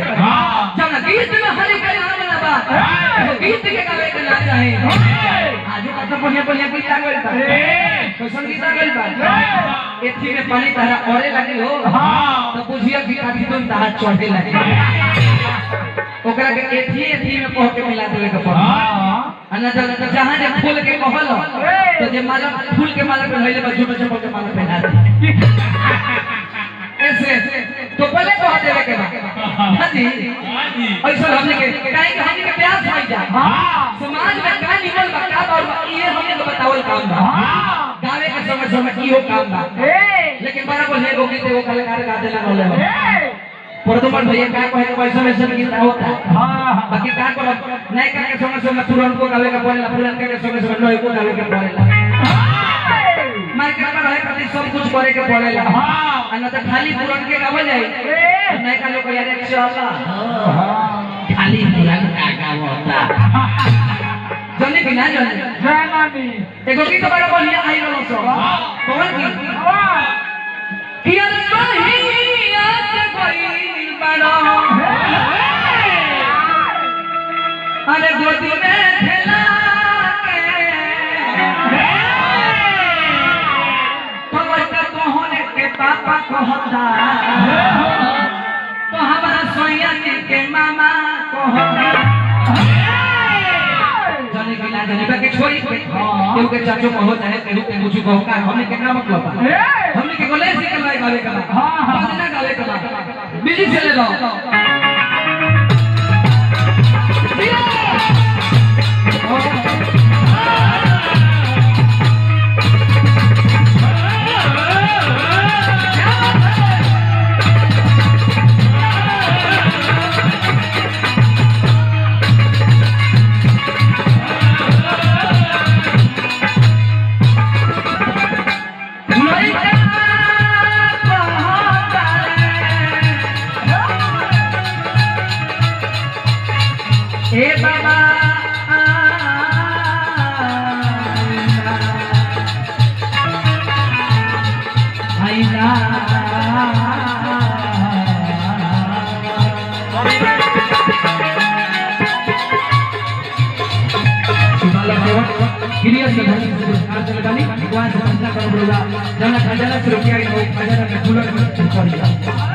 गीत में हरि के नाम लेबा गीत के गावे के ना चाहे आज कत बढ़िया बढ़िया गीत आ गइल बा कैसन गीत आ गइल बा एथी में पानी तारा औरे लागे हो तो बुझिया कि काफी तुम ताहा चढ़े लागे ओकरा के एथी में कह के मिला देवे के पड़ अन्ना जहां जे फूल के कहल तो जे माला फूल के माला पहनले बा झूठो चप्पल के माला पहना दे ऐसे तो पहले कह देवे के बा हां जी ऐसा हमने के काहे कि हमने के प्यास भाई जा समाज में का निमल बा का बा ये हमने के बतावल काम बा गावे के समय समय की हो काम बा लेकिन बराबर है गीत वो कलाकार गा देला रहले हो परदुमन भैया का कहे पैसा में सब गीत होता हां बाकी का कर नहीं का के समय समय पुरान को गावे का पड़ेला पुरान के समय समय नए को गावे के पड़ेला मार्केट में रहे खातिर सब कुछ करे के पड़ेला हां अन्ना तो खाली पुरान के गावे जाए नहीं का लोग यार चला हां खाली पुरान का गावता जने बिना जने जानानी एगो गीत बड़ा बढ़िया आई रहलो सो कौन गीत किया कहिया से गइल बड़ा अरे गोदी में खेला पापा कहता तो हमारा सोया के मामा कहता जाने के ना जाने के छोड़ी केहू के चाचो कहो चाहे केहू के मुझे कहो का हमने के ना मतलब हमने के गोले से करवाए गावे का हां ना गावे का बिजी चले जाओ ए बाबा आईना शिवाला सेवा गिरिया से पुरस्कार चलगानी भगवान से प्रार्थना करो बोला जाना खजाना से रुपया खजाना में फूलों में